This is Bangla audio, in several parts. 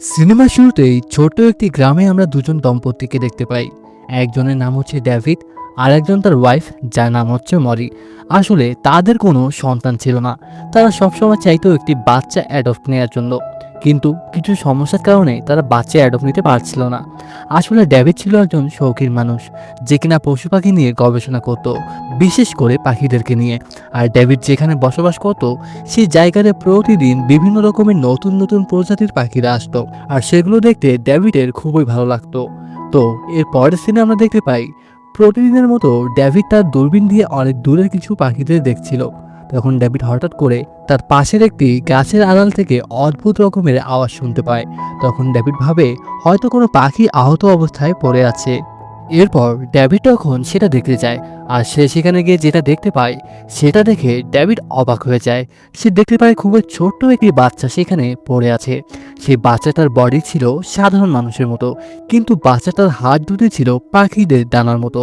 সিনেমার শুরুতেই ছোট্ট একটি গ্রামে আমরা দুজন দম্পতিকে দেখতে পাই। একজনের নাম হচ্ছে ডেভিড, আর একজন তার ওয়াইফ, যার নাম হচ্ছে মরি। আসলে তাদের কোনো সন্তান ছিল না। তারা সবসময় চাইতো একটি বাচ্চা অ্যাডপ্ট নেওয়ার জন্য, কিন্তু কিছু সমস্যার কারণে তারা বাচ্চা অ্যাডপ্ট নিতে পারছিল না। আসলে ডেভিড ছিল একজন শৌখিন মানুষ, যে কিনা পশু পাখি নিয়ে গবেষণা করত, বিশেষ করে পাখিদেরকে নিয়ে। আর ডেভিড যেখানে বসবাস করত, সেই জায়গাতে প্রতিদিন বিভিন্ন রকমের নতুন নতুন প্রজাতির পাখিরা আসতো, আর সেগুলো দেখতে ডেভিডের খুবই ভালো লাগতো। তো এর পরের সিনে আমরা দেখতে পাই, প্রতিদিনের মতো ডেভিড তার দূরবীন দিয়ে অনেক দূরের কিছু পাখিদের দেখছিল। তখন ডেভিড হঠাৎ করে তার পাশের একটি গাছের আড়াল থেকে অদ্ভুত রকমের আওয়াজ শুনতে পায়। তখন ডেভিড ভাবে হয়তো কোনো পাখি আহত অবস্থায় পড়ে আছে। এরপর ডেভিড তখন সেটা দেখতে যায়, আর সে সেখানে গিয়ে যেটা দেখতে পায় সেটা দেখে ডেভিড অবাক হয়ে যায়। সে দেখতে পায় খুবই ছোট্ট একটি বাচ্চা সেখানে পড়ে আছে। সেই বাচ্চাটার বডি ছিল সাধারণ মানুষের মতো, কিন্তু বাচ্চাটার হাত দুটি ছিল পাখিদের ডানার মতো।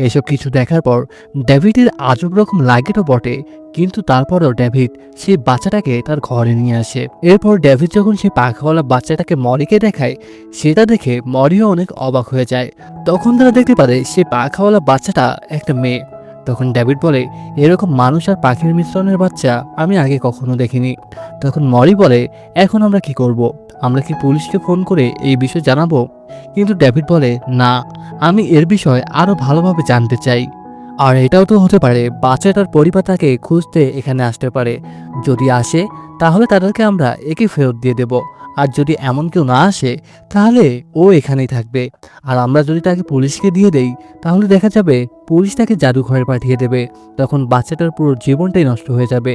এসব কিছু দেখার পর ডেভিডের আজব রকম লাগে তো বটে, কিন্তু তারপরেও ডেভিড সেই বাচ্চাটাকে তার ঘরে নিয়ে আসে। এরপর ডেভিড যখন সেই পাখাওয়ালা বাচ্চাটাকে মরিকে দেখায়, সেটা দেখে মরিও অনেক অবাক হয়ে যায়। তখন তারা দেখতে পারে সে পাখাওয়ালা বাচ্চাটা একটা মেয়ে। তখন ডেভিড বলে, এরকম মানুষ আর পাখির মিশ্রণের বাচ্চা আমি আগে কখনো দেখিনি। তখন মরি বলে, এখন আমরা কি করব? আমরা কি পুলিশকে ফোন করে এই বিষয় জানাবো? কিন্তু ডেভিড বলে, না, আমি এর বিষয়ে আরো ভালোভাবে জানতে চাই। আর এটাও তো হতে পারে বাচ্চাটার পরিবার তাকে খুঁজতে এখানে আসতে পারে। যদি আসে তাহলে তাদেরকে আমরা একে ফেরত দিয়ে দেব, আর যদি এমন কেউ না আসে তাহলে ও এখানেই থাকবে। আর আমরা যদি তাকে পুলিশকে দিয়ে দেই তাহলে দেখা যাবে পুলিশ তাকে জাদুঘরে পাঠিয়ে দেবে। তখন বাচ্চাটার পুরো জীবনটাই নষ্ট হয়ে যাবে।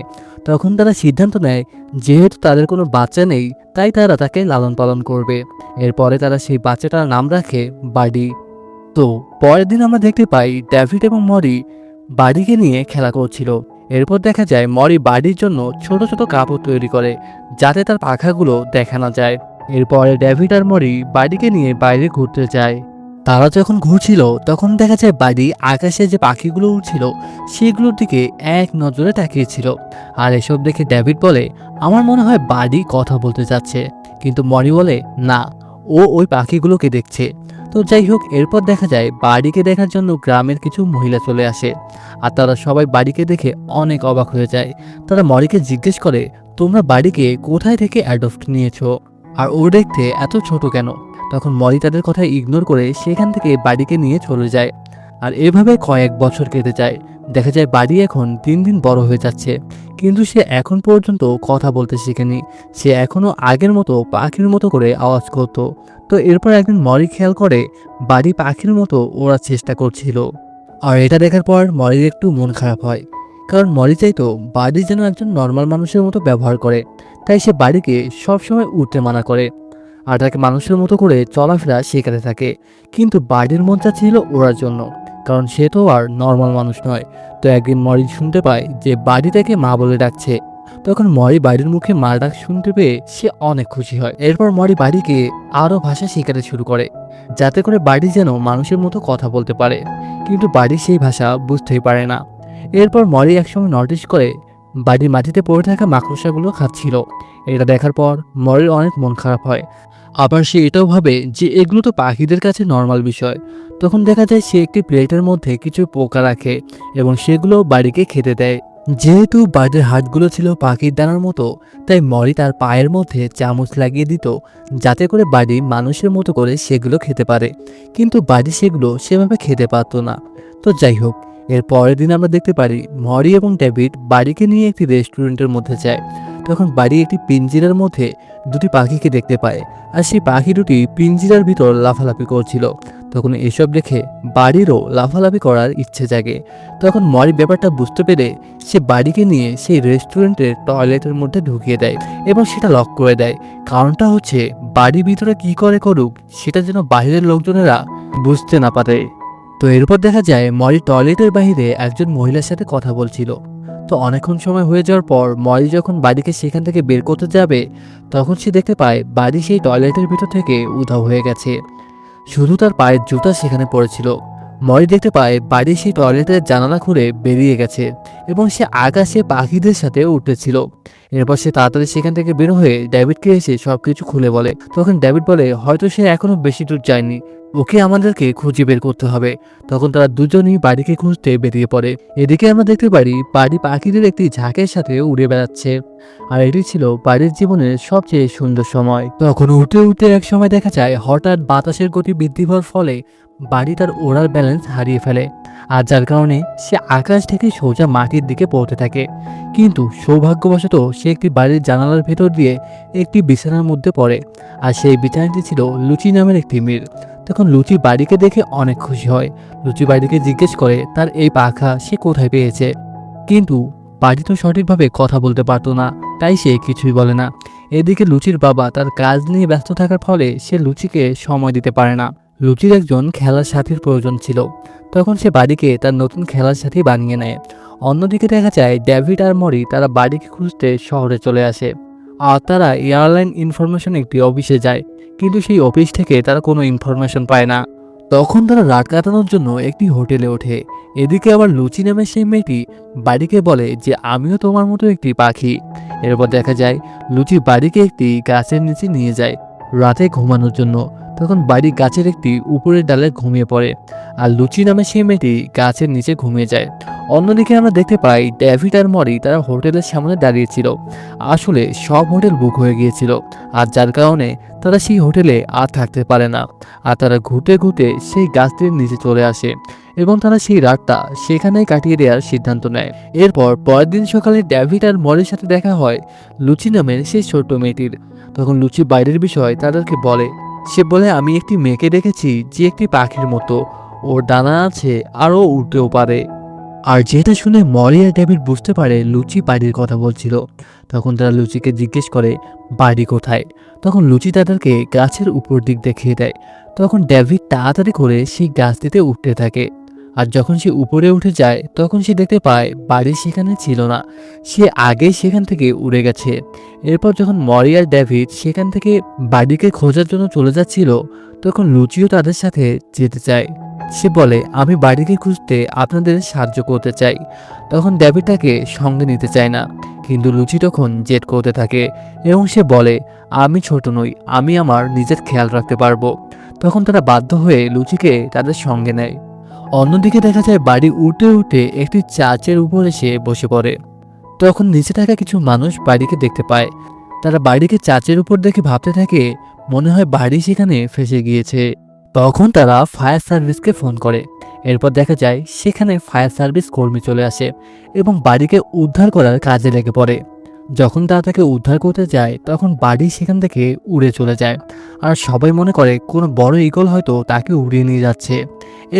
তখন তারা সিদ্ধান্ত নেয়, যেহেতু তাদের কোনো বাচ্চা নেই, তাই তারা তাকে লালন পালন করবে। এরপরে তারা সেই বাচ্চাটার নাম রাখে বাডি। তো পরের দিন আমরা দেখতে পাই ডেভিড এবং মরি বাডিকে নিয়ে খেলা করছিল। এরপর দেখা যায় মরি বাডির জন্য ছোট ছোট কাপড় তৈরি করে, যাতে তার পাখাগুলো দেখা না যায়। এরপরে ডেভিড আর মরি বাডিকে নিয়ে বাইরে ঘুরতে যায়। তারা যখন ঘুরছিল তখন দেখা যায় বাডি আকাশে যে পাখিগুলো উড়ছিল সেগুলোর দিকে এক নজরে তাকিয়েছিল। আর এসব দেখে ডেভিড বলে, আমার মনে হয় বাডি কথা বলতে যাচ্ছে। কিন্তু মরি বলে, না, ও ওই পাখিগুলোকে দেখছে। তো যাই হোক, এরপর দেখা যায় বাড়িকে দেখার জন্য গ্রামের কিছু মহিলা চলে আসে, আর তারা সবাই বাড়িকে দেখে অনেক অবাক হয়ে যায়। তারা মরিকে জিজ্ঞেস করে, তোমরা বাড়িকে কোথায় থেকে অ্যাডপ্ট নিয়েছো, আর ও দেখতে এত ছোট কেন? তখন মরি তাদের কথা ইগনোর করে সেখান থেকে বাড়িকে নিয়ে চলে যায়। আর এভাবে কয়েক বছর কেটে যায়। দেখা যায় বাড়ি এখন দিন দিন বড় হয়ে যাচ্ছে, কিন্তু সে এখন পর্যন্ত কথা বলতে শিখেনি। সে এখনো আগের মতো পাখির মতো করে আওয়াজ করতো। তো এরপর একদিন মরি খেয়াল করে বাড়ি পাখির মতো ওড়ার চেষ্টা করছিল। আর এটা দেখার পর মরির একটু মন খারাপ হয়, কারণ মরি চাইতো বাড়ি যেন একজন নর্মাল মানুষের মতো ব্যবহার করে। তাই সে বাড়িকে সবসময় উঠতে মানা করে, আর তাকে মানুষের মতো করে চলাফেরা শেখাতে থাকে। কিন্তু বাড়ির মন চাচ্ছিল ওড়ার জন্য, কারণ সে তো আর নর্মাল মানুষ নয়। তো একদিন মরি শুনতে পায় যে বাড়ি তাকে মা বলে ডাকছে। তখন মরি বাড়ির মুখে মা ডাক শুনতে পেয়ে সে অনেক খুশি হয়। এরপর মরি বাড়িকে আরও ভাষা শেখাতে শুরু করে, যাতে করে বাড়ি যেন মানুষের মতো কথা বলতে পারে। কিন্তু বাড়ি সেই ভাষা বুঝতেই পারে না। এরপর মরি একসময় নোটিস করে বাড়ির মাটিতে পড়ে থাকা মাকড়সাগুলো খাচ্ছিল। এটা দেখার পর মরির অনেক মন খারাপ হয়। আবার সে এটাও ভাবে যে এগুলো তো পাখিদের কাছে নর্মাল বিষয়। তখন দেখা যায় সে একটি প্লেটের মধ্যে কিছু পোকা রাখে এবং সেগুলো বাড়িকে খেতে দেয়। যেহেতু বাড়ির হাড়গুলো ছিল পাখির দানার মতো, তাই মরি তার পায়ের মধ্যে চামচ লাগিয়ে দিত, যাতে করে বাড়ি মানুষের মতো করে সেগুলো খেতে পারে। কিন্তু বাড়ি সেগুলো সেভাবে খেতে পারতো না। তো যাই হোক, এর পরের দিন আমরা দেখতে পারি মরি এবং ডেভিড বাড়িকে নিয়ে একটি রেস্টুরেন্টের মধ্যে যায়। তখন বাড়ি একটি পিঞ্জিরার মধ্যে দুটি পাখিকে দেখতে পায়, আর সেই পাখি দুটি পিঞ্জিরার ভিতর লাফালাফি করছিল। তখন এসব দেখে বাড়িরও লাফালাফি করার ইচ্ছে জাগে। তখন মরি ব্যাপারটা বুঝতে পেরে সে বাড়িকে নিয়ে সেই রেস্টুরেন্টের টয়লেটের মধ্যে ঢুকিয়ে দেয় এবং সেটা লক করে দেয়। কারণটা হচ্ছে বাড়ির ভিতরে কি করে করুক সেটা যেন বাইরের লোকজনেরা বুঝতে না পারে। তো এরপর দেখা যায় মরি টয়লেটের বাইরে একজন মহিলার সাথে কথা বলছিল। তো অনেকক্ষণ সময় হয়ে যাওয়ার পর মরি যখন বাড়িকে সেখান থেকে বের করতে যাবে, তখন সে দেখতে পায় বাড়ি সেই টয়লেটের ভিতর থেকে উধাও হয়ে গেছে। শুধু তার পায়ের জুতা সেখানে পড়েছিল। মরি দেখতে পায় বাড়ির সেই টয়লেটের জানালা খুলে বেরিয়ে গেছে এবং সে আকাশে পাখিদের সাথে উঠতেছিল। এরপর সে তাড়াতাড়ি সেখান থেকে বের হয়ে ডেভিডকে এসে সবকিছু খুলে বলে। তখন ডেভিড বলে হয়তো সে এখনো বেশি দূর যায়নি, ওকে আমাদেরকে খুঁজে বের করতে হবে। তখন তারা দুজনই বাড়িকে খুঁজতে বেরিয়ে পড়ে। এদিকে আমরা দেখতে পারি বাড়ি পাখিদের একটি ঝাঁকের সাথে উড়ে বেড়াচ্ছে, আর এটি ছিল বাড়ির জীবনের সবচেয়ে সুন্দর সময়। তখন উঠতে উঠতে এক সময় দেখা যায় হঠাৎ বাতাসের গতি বৃদ্ধি হওয়ার ফলে বাড়ি তার ওড়ার ব্যালেন্স হারিয়ে ফেলে, আর যার কারণে সে আকাশ থেকে সোজা মাটির দিকে পড়তে থাকে। কিন্তু সৌভাগ্যবশত সে একটি বাড়ির জানালার ভেতর দিয়ে একটি বিছানার মধ্যে পড়ে, আর সেই বিছানাটি ছিল লুচি নামের একটি মেয়ের। তখন লুচি বাড়িকে দেখে অনেক খুশি হয়। লুচি বাড়িকে জিজ্ঞেস করে তার এই পাখা সে কোথায় পেয়েছে, কিন্তু বাড়ি তো সঠিকভাবে কথা বলতে পারতো না, তাই সে কিছুই বলে না। এদিকে লুচির বাবা তার কাজ নিয়ে ব্যস্ত থাকার ফলে সে লুচিকে সময় দিতে পারে না। লুচির একজন খেলার সাথীর প্রয়োজন ছিল, তখন সে বাড়িকে তার নতুন খেলার সাথী বানিয়ে নেয়। অন্যদিকে দেখা যায় ডেভিড আর মরি তারা বাড়িকে খুঁজতে শহরে চলে আসে, আর তারা এয়ারলাইন ইনফরমেশন একটি অফিসে যায়, কিন্তু সেই অফিস থেকে তারা কোনো ইনফরমেশন পায় না। তখন তারা রাত কাটানোর জন্য একটি হোটেলে ওঠে। এদিকে আবার লুচি নামের সেই মেয়েটি বাড়িকে বলে যে আমিও তোমার মতো একটি পাখি। এরপর দেখা যায় লুচি বাড়িকে একটি গাছের নিচে নিয়ে যায় রাতে ঘুমানোর জন্য। তখন বাড়ি গাছের একটি উপরের ডালে ঘুমিয়ে পড়ে, আর লুচি নামে সেই মেয়েটি গাছের নিচে ঘুমিয়ে যায়। অন্যদিকে আমরা দেখতে পাই ডেভিড আর মরি তারা হোটেলের সামনে দাঁড়িয়েছিল। আসলে সব হোটেল বুক হয়ে গিয়েছিল, আর যার কারণে তারা সেই হোটেলে আর থাকতে পারে না, আর তারা ঘুরতে ঘুরতে সেই গাছটির নিচে চলে আসে এবং তারা সেই রাতটা সেখানেই কাটিয়ে দেওয়ার সিদ্ধান্ত নেয়। এরপর পরের দিন সকালে ডেভিড আর মরির সাথে দেখা হয় লুচি নামের সেই ছোট্ট মেয়েটির। তখন লুচি বাইরের বিষয় তাদেরকে বলে। সে বলে আমি একটি মেয়েকে দেখেছি যে একটি পাখির মতো, ওর ডানা আছে আর ও উড়তেও পারে। আর যেটা শুনে মরি আর ডেভিড বুঝতে পারে লুচি বাড়ির কথা বলছিল। তখন তারা লুচিকে জিজ্ঞেস করে বাড়ি কোথায়। তখন লুচি তাদেরকে গাছের উপর দিক দেখিয়ে দেয়। তখন ডেভিড তাড়াতাড়ি করে সেই গাছটিতে উঠতে থাকে, আর যখন সে উপরে উঠে যায় তখন সে দেখতে পায় বাড়ি সেখানে ছিল না, সে আগেই সেখান থেকে উড়ে গেছে। এরপর যখন মরি আর ডেভিড সেখান থেকে বাড়িকে খোঁজার জন্য চলে যাচ্ছিল, তখন লুচিও তাদের সাথে যেতে চায়। সে বলে আমি বাড়িকে খুঁজতে আপনাদের সাহায্য করতে চাই। তখন ডেভিড তাকে সঙ্গে নিতে চায় না, কিন্তু লুচি তখন জেদ করতে থাকে এবং সে বলে আমি ছোট নই, আমি আমার নিজের খেয়াল রাখতে পারবো। তখন তারা বাধ্য হয়ে লুচিকে তাদের সঙ্গে নেয়। অন্যদিকে দেখা যায় বাড়ি উঠতে উঠতে একটি চার্চের উপর এসে বসে পড়ে। তখন নিচে থাকা কিছু মানুষ বাড়িকে দেখতে পায়। তারা বাড়িকে চার্চের উপর দেখে ভাবতে থাকে মনে হয় বাড়ি সেখানে ফেসে গিয়েছে। তখন তারা ফায়ার সার্ভিসকে ফোন করে। এরপর দেখা যায় সেখানে ফায়ার সার্ভিস কর্মী চলে আসে এবং বাড়িকে উদ্ধার করার কাজে লেগে পড়ে। যখন তারা তাকে উদ্ধার করতে যায় তখন বাড়ি সেখান থেকে উড়ে চলে যায়, আর সবাই মনে করে কোনো বড় ঈগল হয়তো তাকে উড়িয়ে নিয়ে যাচ্ছে।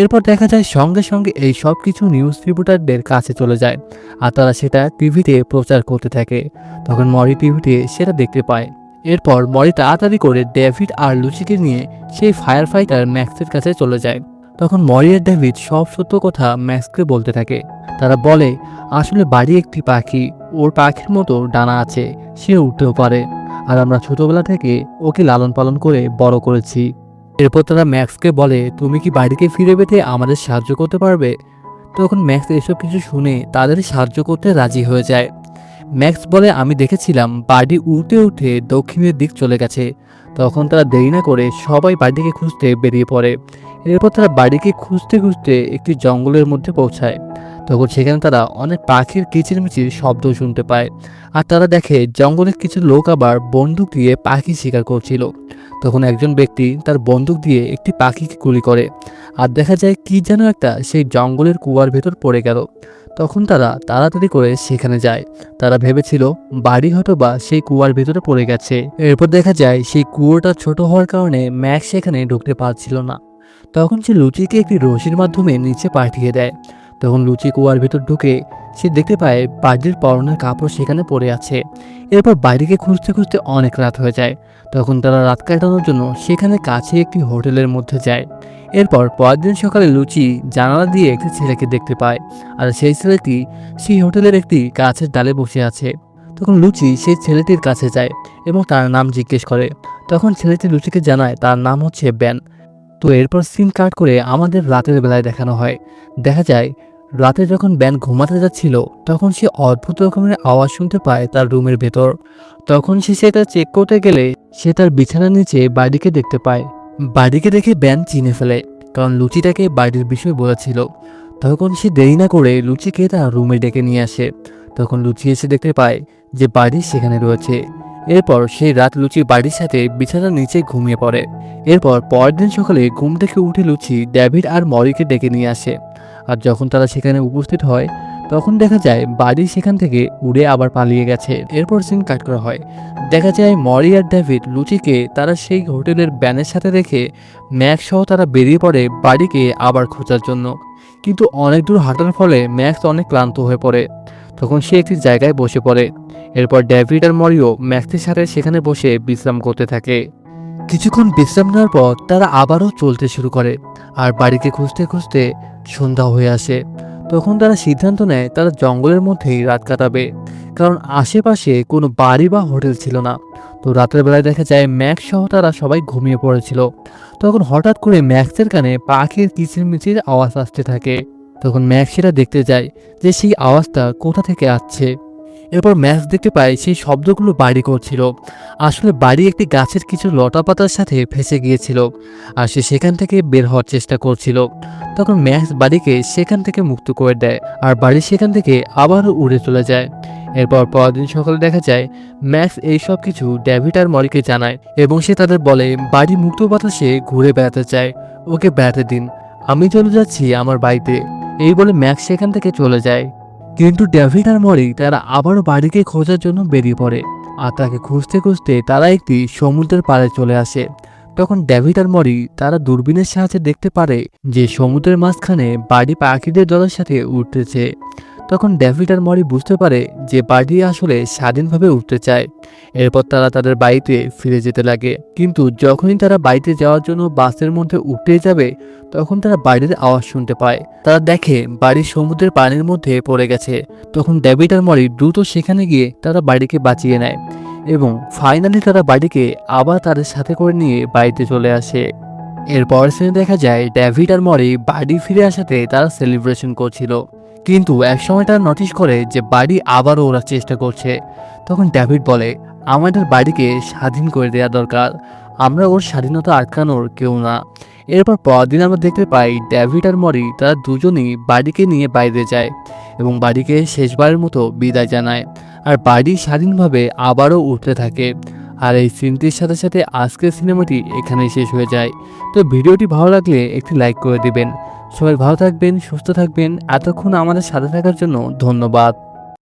এরপর দেখা যায় সঙ্গে সঙ্গে এই সব কিছু নিউজ রিপোর্টারদের কাছে চলে যায়, আর তারা সেটা টিভিতে প্রচার করতে থাকে। তখন মরি টিভিতে সেটা দেখতে পায়। এরপর মরি তাড়াতাড়ি করে ডেভিড আর লুচিকে নিয়ে সেই ফায়ার ফাইটার ম্যাক্সের কাছে চলে যায়। তখন মরি আর ডেভিড সব সত্য কথা ম্যাক্সকে বলতে থাকে। তারা বলে আসলে বাড়ি একটি পাখি, ওর পাখির মতো ডানা আছে, সে উঠতেও পারে, আর আমরা ছোটবেলা থেকে ওকে লালন পালন করে বড় করেছি। এরপর তারা ম্যাক্সকে বলে তুমি কি বাড়িকে ফিরে পেতে আমাদের সাহায্য করতে পারবে। তখন ম্যাক্স এসব কিছু শুনে তাদের সাহায্য করতে রাজি হয়ে যায়। ম্যাক্স বলে আমি দেখেছিলাম বাড়ি উঠতে উঠে দক্ষিণের দিক চলে গেছে। তখন তারা দেরি না করে সবাই বাড়িকে খুঁজতে বেরিয়ে পড়ে। এরপর তারা বাড়িকে খুঁজতে খুঁজতে একটি জঙ্গলের মধ্যে পৌঁছায়। তখন সেখানে তারা অনেক পাখির কিচিরমিচির শব্দ শুনতে পায়, আর তারা দেখে জঙ্গলের কিছু লোক আবার বন্দুক দিয়ে পাখি শিকার করছিল। তখন একজন ব্যক্তি তার বন্দুক দিয়ে একটি পাখিকে গুলি করে, আর দেখা যায় কি যেন একটা সেই জঙ্গলের কুয়ার ভেতর পড়ে গেল। তখন তারা তাড়াতাড়ি করে সেখানে যায়। তারা ভেবেছিল বাড়ি হয়তো বা সেই কুয়ার ভেতরে পড়ে গেছে। এরপর দেখা যায় সেই কুয়োটা ছোট হওয়ার কারণে ম্যাক্স সেখানে ঢুকতে পারছিল না। তখন সে লুচিকে একটি রশির মাধ্যমে নিচে পাঠিয়ে দেয়। তখন লুচি কুয়ার ভেতর ঢুকে সে দেখতে পায় বাড়ির পরনের কাপড় সেখানে পড়ে আছে। এরপর বাড়িকে খুঁজতে খুঁজতে অনেক রাত হয়ে যায়। তখন তারা রাত কাটানোর জন্য সেখানে কাছে একটি হোটেলের মধ্যে যায়। এরপর পরের দিন সকালে লুচি জানালা দিয়ে একটি ছেলেকে দেখতে পায়, আর সেই ছেলেটি সেই হোটেলের একটি গাছের ডালে বসে আছে। তখন লুচি সেই ছেলেটির কাছে যায় এবং তার নাম জিজ্ঞেস করে। তখন ছেলেটি লুচিকে জানায় তার নাম হচ্ছে ব্যান। তো এরপর সিন কাট করে আমাদের রাতের বেলায় দেখানো হয়। দেখা যায় রাতে যখন ব্যান ঘুমাতে যাচ্ছিল তখন সে অদ্ভুত রকমের আওয়াজ শুনতে পায় তার রুমের ভেতর। তখন সে সেটা চেক করতে গেলে সে তার বিছানার নিচে বাড়িকে দেখতে পায়। বাড়িকে দেখে ব্যান চিনে ফেলে, কারণ লুচি তাকে বাড়ির বিষয় বলেছিল। তখন সে দেরি না করে লুচিকে তার রুমে ডেকে নিয়ে আসে। তখন লুচি এসে দেখতে পায় যে বাড়ি সেখানে রয়েছে। এরপর সেই রাত লুচি বাড়ির সাথে বিছানার নিচে ঘুমিয়ে পড়ে। এরপর পরের দিন সকালে ঘুম থেকে উঠে লুচি ডেভিড আর মরিকে ডেকে নিয়ে আসে। আর যখন তারা সেখানে উপস্থিত হয় তখন দেখা যায় বাড়ি সেখান থেকে উড়ে আবার পালিয়ে গেছে। এরপর সিন কাট করা হয়। দেখা যায় মরি আর ডেভিড লুচিকে তারা সেই হোটেলের ব্যানের সাথে রেখে ম্যাক্স সহ তারা বেরিয়ে পড়ে বাড়িকে আবার খোঁজার জন্য। কিন্তু অনেক দূর হাঁটার ফলে ম্যাক্স অনেক ক্লান্ত হয়ে পড়ে। তখন সে একটি জায়গায় বসে পড়ে। এরপর ডেভিড আর মরিও ম্যাক্সের সাথে সেখানে বসে বিশ্রাম করতে থাকে। কিছুক্ষণ বিশ্রাম নেওয়ার পর তারা আবারও চলতে শুরু করে। আর বাড়িকে খুঁজতে খুঁজতে সন্ধ্যা হয়ে আসে। তখন তারা সিদ্ধান্ত নেয় তারা জঙ্গলের মধ্যেই রাত কাটাবে, কারণ আশেপাশে কোনো বাড়ি বা হোটেল ছিল না। তো রাতের বেলায় দেখা যায় ম্যাক্স সহ তারা সবাই ঘুমিয়ে পড়েছিল। তখন হঠাৎ করে ম্যাক্সের কানে পাখির কিচিরমিচির আওয়াজ আসতে থাকে। তখন ম্যাক্স সেটা দেখতে যায় যে সেই আওয়াজটা কোথা থেকে আসছে। এরপর ম্যাক্স দেখতে পায় সেই শব্দগুলো বাড়ি করছিল। আসলে বাড়ি একটি গাছের কিছু লতা পাতার সাথে ফেঁসে গিয়েছিল, আর সে সেখান থেকে বের হওয়ার চেষ্টা করছিল। তখন ম্যাক্স বাড়িকে সেখান থেকে মুক্ত করে দেয়, আর বাড়ি সেখান থেকে আবারও উড়ে চলে যায়। এরপর পরদিন সকালে দেখা যায় ম্যাক্স এই সব কিছু ডেভিড আর মরিকে জানায়, এবং সে তাদের বলে বাড়ি মুক্ত বাতাসে ঘুরে বেড়াতে চায়, ওকে বেড়াতে দিন, আমি চলে যাচ্ছি আমার বাড়িতে। এই বলে ম্যাক্স সেখান থেকে চলে যায়। কিন্তু ডেভিড আর মরি তারা আবারও বাড়িকে খোঁজার জন্য বেরিয়ে পড়ে। আর তাকে খুঁজতে খুঁজতে তারা একটি সমুদ্রের পাড়ে চলে আসে। তখন ডেভিড আর মরি তারা দূরবীনের সাহায্যে দেখতে পারে যে সমুদ্রের মাঝখানে বাড়ি পাখিদের দলের সাথে উঠতেছে। তখন ডেভিড আর মরি বুঝতে পারে যে বাড়ি আসলে স্বাধীনভাবে উঠতে চায়। এরপর তারা তাদের বাড়িতে ফিরে যেতে লাগে। কিন্তু যখনই তারা বাড়িতে যাওয়ার জন্য বাসের মধ্যে উঠতে যাবে তখন তারা বাড়ির আওয়াজ শুনতে পায়। তারা দেখে বাড়ি সমুদ্রের পানির মধ্যে পড়ে গেছে। তখন ডেভিড আর মরি দ্রুত সেখানে গিয়ে তারা বাড়িকে বাঁচিয়ে নেয়, এবং ফাইনালি তারা বাড়িকে আবার তাদের সাথে করে নিয়ে বাড়িতে চলে আসে। এরপর সিনে দেখা যায় ডেভিড আর মরি বাড়ি ফিরে আসাতে তারা সেলিব্রেশন করছিল। কিন্তু একসময় তারা নোটিশ করে যে বাড়ি আবারও ওরা চেষ্টা করছে। তখন ডেভিড বলে আমাদের বাড়িকে স্বাধীন করে দেওয়া দরকার, আমরা ওর স্বাধীনতা আটকানোর কেউ না। এরপর পরদিন আমরা দেখতে পাই ডেভিড আর মরি তারা দুজনই বাড়িকে নিয়ে বাইরে যায় এবং বাড়িকে শেষবারের মতো বিদায় জানায়। আর বাড়ি স্বাধীনভাবে আবারও উঠতে থাকে। আর এই সিনটির সাথে সাথে আজকের সিনেমাটি এখানেই শেষ হয়ে যায়। তো ভিডিওটি ভালো লাগলে একটি লাইক করে দিবেন। সবাই ভালো থাকবেন, সুস্থ থাকবেন। এতক্ষণ আমাদের সাথে থাকার জন্য ধন্যবাদ।